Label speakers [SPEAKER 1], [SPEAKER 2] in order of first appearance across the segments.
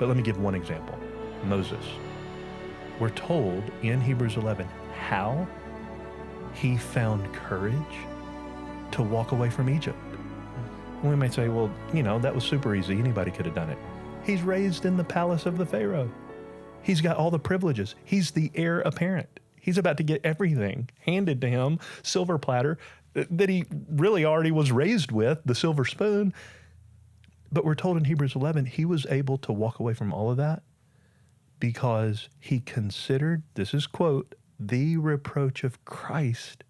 [SPEAKER 1] But let me give one example. Moses. We're told in Hebrews 11 how he found courage to walk away from Egypt. And we may say, well, that was super easy. Anybody could have done it. He's raised in the palace of the Pharaoh. He's got all the privileges. He's the heir apparent. He's about to get everything handed to him, silver platter, that he really already was raised with, the silver spoon. But we're told in Hebrews 11, he was able to walk away from all of that because he considered, this is quote, the reproach of Christ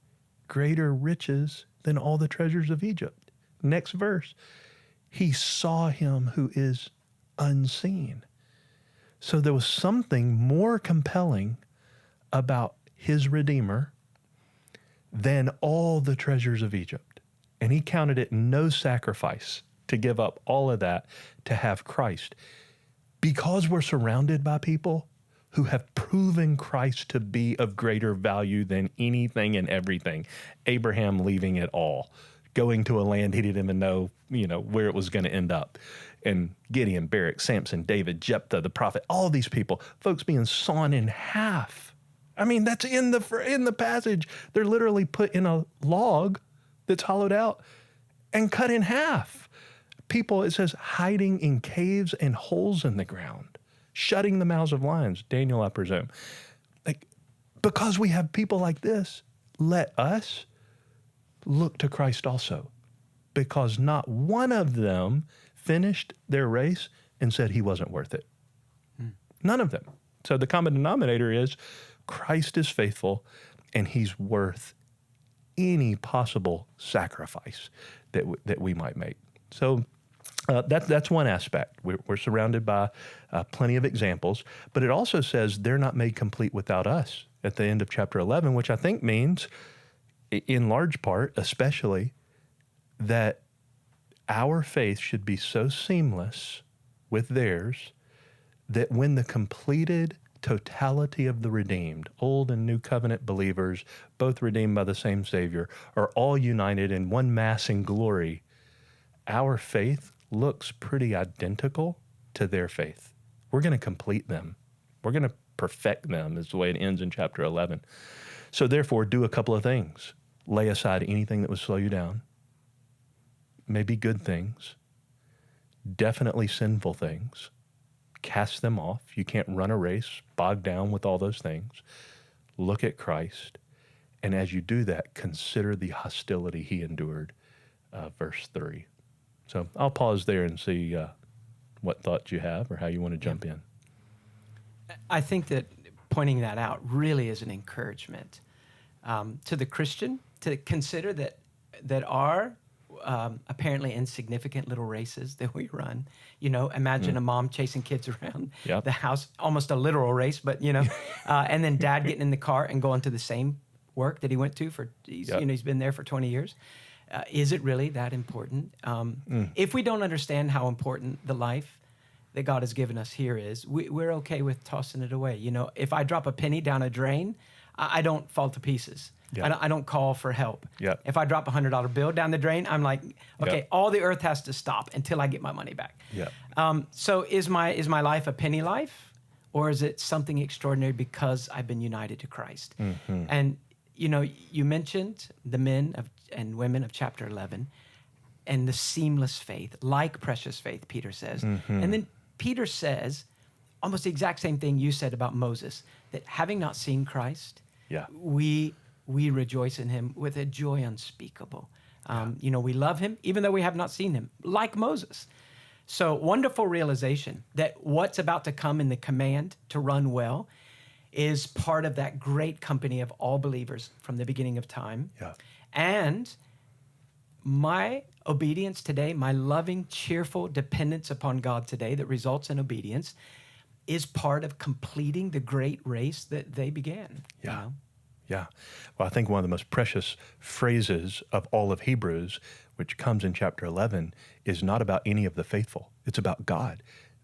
[SPEAKER 1] greater riches than all the treasures of Egypt. Next verse, he saw him who is unseen. So there was something more compelling about his Redeemer than all the treasures of Egypt. And he counted it no sacrifice to give up all of that to have Christ. Because we're surrounded by people who have proven Christ to be of greater value than anything and everything. Abraham leaving it all, going to a land he didn't even know, where it was going to end up. And Gideon, Barak, Samson, David, Jephthah, the prophet, all these people, folks being sawn in half. I mean, that's in the passage. They're literally put in a log that's hollowed out and cut in half. People, it says, hiding in caves and holes in the ground, shutting the mouths of lions, Daniel, I presume. Because we have people like this, let us look to Christ also. Because not one of them finished their race and said he wasn't worth it. None of them. So the common denominator is Christ is faithful and he's worth any possible sacrifice that we might make. So that's one aspect. We're surrounded by plenty of examples, but it also says they're not made complete without us at the end of chapter 11, which I think means, in large part, especially, that our faith should be so seamless with theirs that when the completed totality of the redeemed, Old and New Covenant believers, both redeemed by the same Savior, are all united in one mass in glory, our faith looks pretty identical to their faith. We're going to complete them. We're going to perfect them, is the way it ends in chapter 11. So therefore, do a couple of things. Lay aside anything that would slow you down. Maybe good things, definitely sinful things. Cast them off. You can't run a race bogged down with all those things. Look at Christ. And as you do that, consider the hostility he endured, verse 3. So I'll pause there and see what thoughts you have or how you want to jump in.
[SPEAKER 2] I think that pointing that out really is an encouragement to the Christian to consider that our apparently insignificant little races that we run. Imagine a mom chasing kids around the house, almost a literal race, but and then dad getting in the car and going to the same work that he went to he's been there for 20 years. Is it really that important? If we don't understand how important the life that God has given us here is, we're okay with tossing it away. If I drop a penny down a drain, I don't fall to pieces. Yep. I don't call for help.
[SPEAKER 1] Yep.
[SPEAKER 2] If I drop a $100 bill down the drain, I'm like, okay,
[SPEAKER 1] Yep.
[SPEAKER 2] all the earth has to stop until I get my money back.
[SPEAKER 1] Yep.
[SPEAKER 2] So is my life a penny life, or is it something extraordinary because I've been united to Christ?
[SPEAKER 1] Mm-hmm.
[SPEAKER 2] And you mentioned the men and women of chapter 11, and the seamless faith, like precious faith, Peter says.
[SPEAKER 1] Mm-hmm.
[SPEAKER 2] And then Peter says almost the exact same thing you said about Moses, that having not seen Christ, we rejoice in him with a joy unspeakable. We love him, even though we have not seen him, like Moses. So wonderful realization that what's about to come in the command to run well is part of that great company of all believers from the beginning of time.
[SPEAKER 1] Yeah.
[SPEAKER 2] And my obedience today, my loving, cheerful dependence upon God today that results in obedience is part of completing the great race that they began.
[SPEAKER 1] Yeah. Yeah. Well, I think one of the most precious phrases of all of Hebrews, which comes in chapter 11, is not about any of the faithful. It's about God.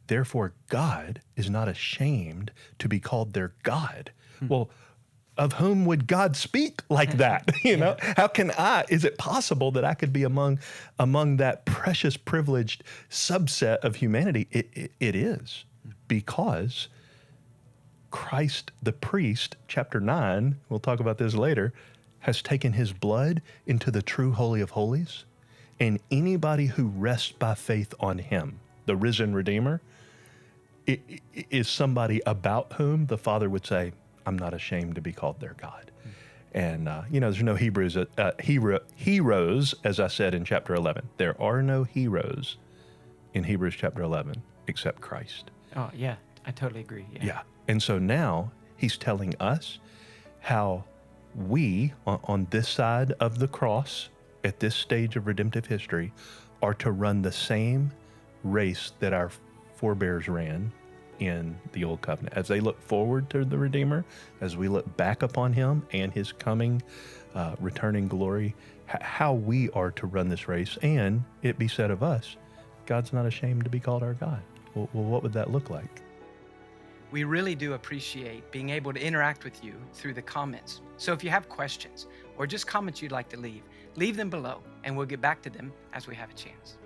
[SPEAKER 1] Therefore, God is not ashamed to be called their God. Well, of whom would God speak like that? How can is it possible that I could be among that precious, privileged subset of humanity? It is. because Christ, the priest, chapter 9, we'll talk about this later, has taken his blood into the true Holy of Holies. And anybody who rests by faith on him, the risen Redeemer, is somebody about whom the Father would say, I'm not ashamed to be called their God. And, there's no heroes, as I said in chapter 11. There are no heroes in Hebrews chapter 11 except Christ.
[SPEAKER 2] Oh, yeah, I totally agree.
[SPEAKER 1] Yeah. And so now he's telling us how we, on this side of the cross, at this stage of redemptive history, are to run the same race that our forebears ran in the Old Covenant. As they look forward to the Redeemer, as we look back upon him and his coming, returning glory, how we are to run this race. And it be said of us, God's not ashamed to be called our God. Well, what would that look like?
[SPEAKER 2] We really do appreciate being able to interact with you through the comments. So if you have questions or just comments you'd like to leave them below and we'll get back to them as we have a chance.